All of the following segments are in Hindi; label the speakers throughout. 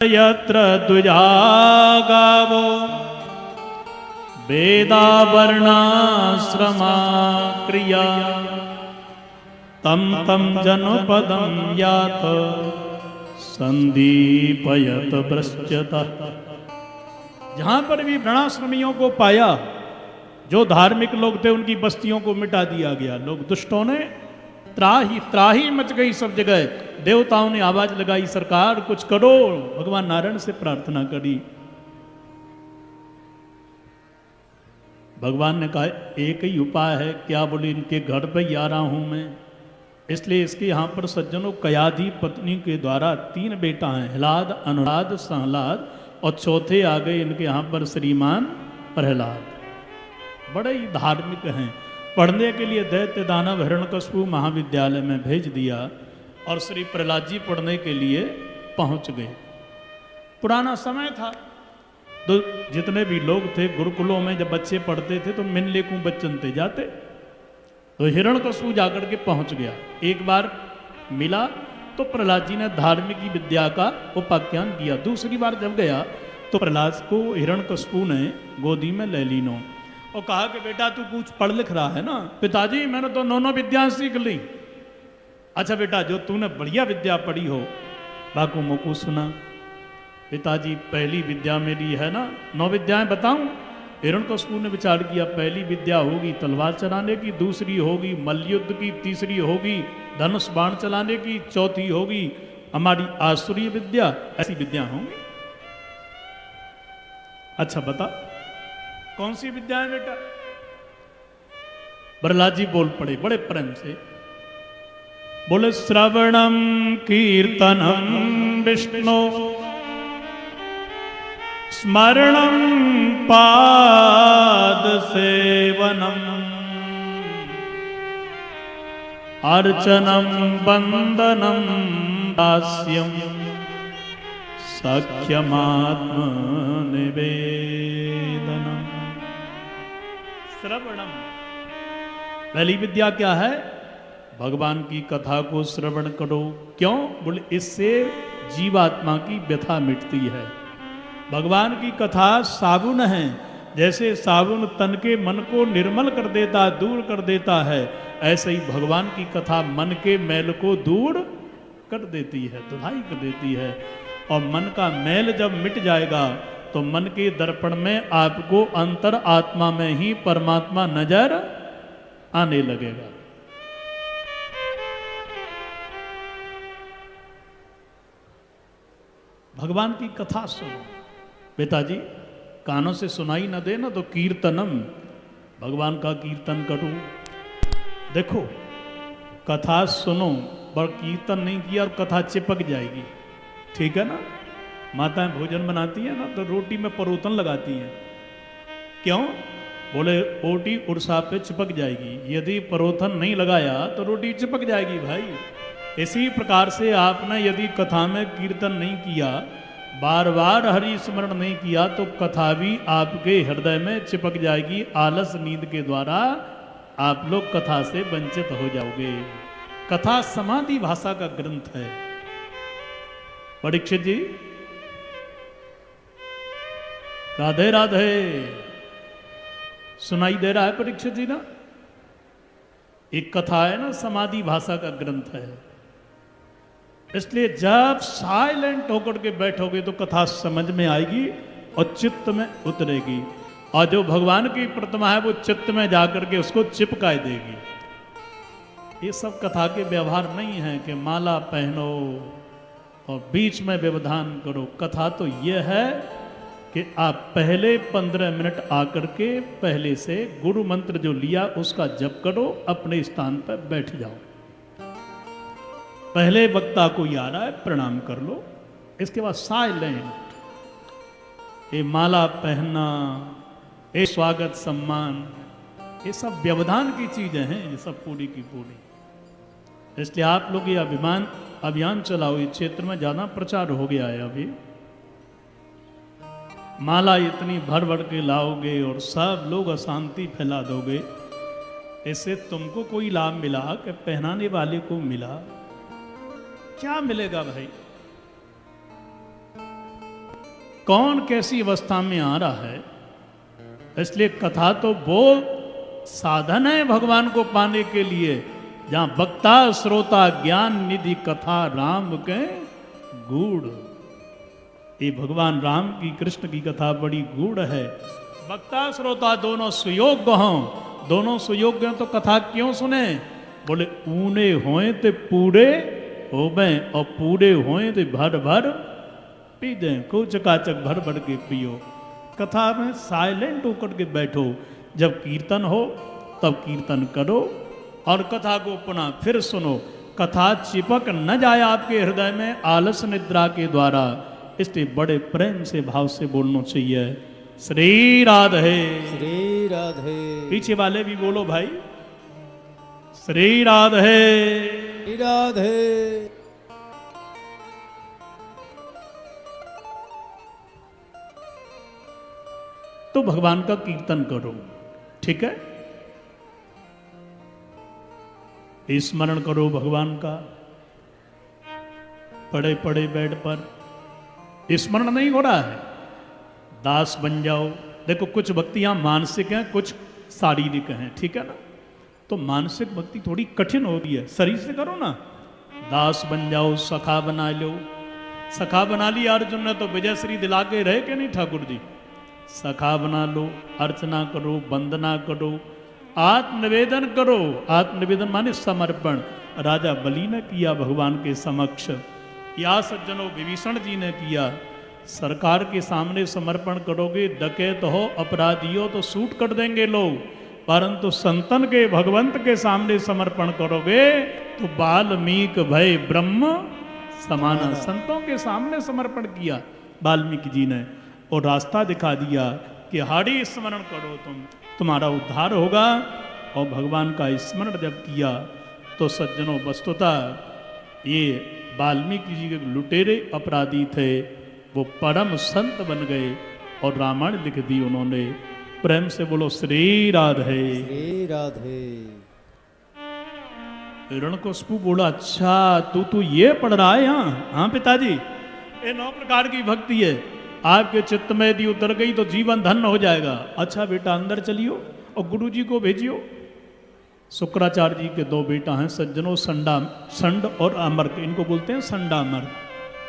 Speaker 1: यत्र द्विजा गावो वेदा वर्णाश्रमा क्रिया तम तम जनपदम यात संदीपयत भ्रश्यतः। जहां पर भी वर्णाश्रमियों को पाया, जो धार्मिक लोग थे उनकी बस्तियों को मिटा दिया गया। लोग दुष्टों ने त्राही मच गई सब जगह। देवताओं ने आवाज लगाई, सरकार कुछ करो। भगवान नारायण से प्रार्थना करी। भगवान ने कहा एक ही उपाय है। क्या? बोले इनके घर पे ही आ रहा हूं मैं, इसलिए इसके यहां पर सज्जनों कयाधी पत्नी के द्वारा 3 बेटा हैं, हिलाद, अनुराध, सहलाद, और चौथे आ गए इनके यहां पर श्रीमान प्रहलाद। बड़े ही धार्मिक हैं। पढ़ने के लिए दैत्य दानव हिरण्यकशिपु महाविद्यालय में भेज दिया और श्री प्रहलाद जी पढ़ने के लिए पहुंच गए। पुराना समय था तो जितने भी लोग थे गुरुकुलों में जब बच्चे पढ़ते थे तो मिनलेकू बच्चन थे जाते, तो हिरण्यकशिपु जाकर के पहुंच गया। एक बार मिला तो प्रहलाद जी ने धार्मिक विद्या का उपाख्यान किया। दूसरी बार जब गया तो प्रहलाद को हिरण्यकशिपु ने गोदी में ले लीनो और कहा कि बेटा तू कुछ पढ़ लिख रहा है ना? पिताजी मैंने तो 9 विद्या सीख ली। अच्छा बेटा, जो तूने बढ़िया विद्या पढ़ी हो बाकू मोकू सुना। पिताजी पहली विद्या मेरी है ना, 9 विद्याएं बताऊं? हिरण्यकशिपु ने विचार किया, पहली विद्या होगी तलवार चलाने की, दूसरी होगी मल्लयुद्ध की, तीसरी होगी धनुष बाण चलाने की, चौथी होगी हमारी आसुरी विद्या। ऐसी विद्या होंगी। अच्छा बता कौन सी विद्या है बेटा? प्रहलाद जी बोल पड़े बड़े प्रेम से, बोले श्रवणम कीर्तनम विष्णु स्मरणम पाद सेवनम अर्चनम वंदनम दास्यम सख्यमात्म निवेदनम। श्रवणम पहली विद्या क्या है? भगवान की कथा को श्रवण करो। क्यों? बोले इससे जीवात्मा की व्यथा मिटती है। भगवान की कथा साबुन है, जैसे साबुन तन के मन को निर्मल कर देता, दूर कर देता है, ऐसे ही भगवान की कथा मन के मैल को दूर कर देती है, धुलाई कर देती है। और मन का मैल जब मिट जाएगा तो मन के दर्पण में आपको अंतर आत्मा में ही परमात्मा नजर आने लगेगा। भगवान की कथा सुनो पिताजी, कानों से सुनाई न दे ना तो कीर्तनम, भगवान का कीर्तन करो। देखो कथा सुनो पर कीर्तन नहीं किया और कथा चिपक जाएगी, ठीक है ना? माताएं भोजन बनाती हैं ना तो रोटी में परोतन लगाती हैं। क्यों? बोले रोटी उड़सा पे चिपक जाएगी, यदि परोथन नहीं लगाया तो रोटी चिपक जाएगी भाई। इसी प्रकार से आपने यदि कथा में कीर्तन नहीं किया, बार बार हरि स्मरण नहीं किया तो कथा भी आपके हृदय में चिपक जाएगी। आलस नींद के द्वारा आप लोग कथा से वंचित हो जाओगे। कथा समाधि भाषा का ग्रंथ है। परीक्षित जी राधे राधे, सुनाई दे रहा है परीक्षित जी ना? एक कथा है ना, समाधि भाषा का ग्रंथ है। इसलिए जब साइलेंट होकर के बैठोगे तो कथा समझ में आएगी और चित्त में उतरेगी, और जो भगवान की प्रतिमा है वो चित्त में जाकर के उसको चिपकाए देगी। ये सब कथा के व्यवहार नहीं है कि माला पहनो और बीच में व्यवधान करो। कथा तो यह है कि आप पहले 15 मिनट आकर के पहले से गुरु मंत्र जो लिया उसका जप करो, अपने स्थान पर बैठ जाओ। पहले वक्ता को याद आए प्रणाम कर लो, इसके बाद साइलेंट। ये माला पहनना, ये स्वागत सम्मान, ये सब व्यवधान की चीजें हैं, ये सब पूरी की पूरी। इसलिए आप लोग ये अभियान चलाओ। इस क्षेत्र में ज्यादा प्रचार हो गया है अभी। माला इतनी भर भर के लाओगे और सब लोग अशांति फैला दोगे, इससे तुमको कोई लाभ मिला कि पहनाने वाले को मिला? क्या मिलेगा भाई? कौन कैसी अवस्था में आ रहा है। इसलिए कथा तो वो साधन है भगवान को पाने के लिए जहां वक्ता श्रोता ज्ञान निधि कथा राम के गूढ़। ये भगवान राम की कृष्ण की कथा बड़ी गूढ़ है। वक्ता श्रोता दोनों सुयोग्य हों, दोनों सुयोग्य हों तो कथा क्यों सुने। बोले ऊने होए तो पूरे होबे और पूरे होए तो भर भर पी दें। खूब चकाचक भर भर के पियो। कथा में साइलेंट होकर के बैठो। जब कीर्तन हो तब कीर्तन करो और कथा को पुनः फिर सुनो। कथा चिपक न जाए आपके हृदय में आलस निद्रा के द्वारा। इसलिए बड़े प्रेम से भाव से बोलना चाहिए। श्री राधे
Speaker 2: श्री राधे।
Speaker 1: पीछे वाले भी बोलो भाई, श्री राधे
Speaker 2: श्री राधे।
Speaker 1: तो भगवान का कीर्तन करो, ठीक है। स्मरण करो भगवान का पड़े पड़े बेड पर। स्मरण नहीं हो रहा है, दास बन जाओ। देखो कुछ भक्तियां मानसिक हैं, कुछ शारीरिक हैं, ठीक है ना। तो मानसिक भक्ति थोड़ी कठिन होती है, शरीर से करो ना। दास बन जाओ, सखा बना लो। सखा बना लिया अर्जुन ने तो विजय श्री दिला के रहे कि नहीं ठाकुर जी। सखा बना लो, अर्चना करो, वंदना करो, आत्मनिवेदन करो। आत्मनिवेदन माने समर्पण। राजा बलि ने किया भगवान के समक्ष, या सज्जनों विभीषण जी ने किया। सरकार के सामने समर्पण करोगे, डकैत हो, अपराधी हो तो शूट कर देंगे लोग। परंतु संतन के भगवंत के सामने समर्पण करोगे तो वाल्मीक भय ब्रह्म समाना। संतों के सामने समर्पण किया वाल्मीकि जी ने और रास्ता दिखा दिया कि हाड़ी स्मरण करो, तुम्हारा उद्धार होगा। और भगवान का स्मरण जब किया तो सज्जनों वस्तुतः ये वाल्मीकि जी के लुटेरे अपराधी थे, वो परम संत बन गए और रामायण लिख दी उन्होंने। प्रेम से बोलो श्री राधे
Speaker 2: श्री राधे।
Speaker 1: हिरण्यकशिपु बोला अच्छा तू ये पढ़ रहा है यहाँ। हाँ पिताजी, ये 9 प्रकार की भक्ति है, आपके चित्त में यदि उतर गई तो जीवन धन्य हो जाएगा। अच्छा बेटा अंदर चलियो और गुरु जी को भेजियो। शुक्राचार्य जी के 2 बेटा हैं सज्जनों, संड और अमर्क, इनको बोलते हैं संडामर्क।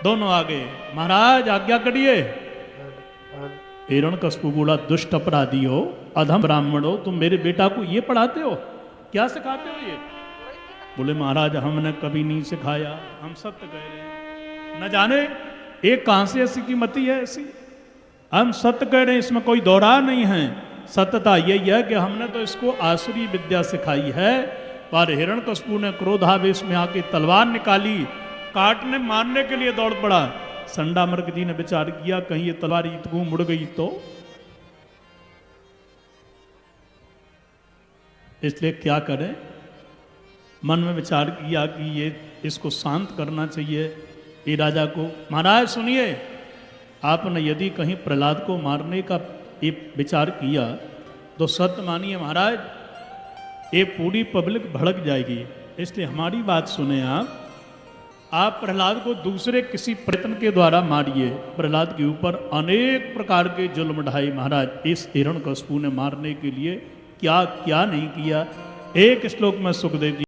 Speaker 1: दोनों आ गए, महाराज आज्ञा करिए। हिरण्यकशिपु बोला दुष्ट अपराधी हो, अधम ब्राह्मण हो, तुम मेरे बेटा को ये पढ़ाते हो, क्या सिखाते हो ये। बोले महाराज हमने कभी नहीं सिखाया, हम सत्य कह रहे हैं। न जाने एक कहां से ऐसी कीमती है ऐसी, हम सत्य कह रहे हैं, इसमें कोई दौरा नहीं है। सत्यता यही है कि हमने तो इसको आसुरी विद्या सिखाई है। पर हिरण्यकशिपु ने क्रोधावेश में आके तलवार निकाली, काटने मारने के लिए दौड़ पड़ा। संडामर्क जी ने विचार किया कहीं ये तलवार इतगू मुड़ गई तो, इसलिए क्या करें। मन में विचार किया कि ये इसको शांत करना चाहिए ये राजा को। महाराज सुनिए, आपने यदि कहीं प्रहलाद को मारने का ये विचार किया तो सत्य मानिए महाराज, ये पूरी पब्लिक भड़क जाएगी। इसलिए हमारी बात सुने आप प्रहलाद को दूसरे किसी प्रयत्न के द्वारा मारिए। प्रहलाद के ऊपर अनेक प्रकार के जुल्म ढाए महाराज इस हिरण्यकशिपु ने मारने के लिए, क्या क्या नहीं किया। एक श्लोक में सुखदेव जी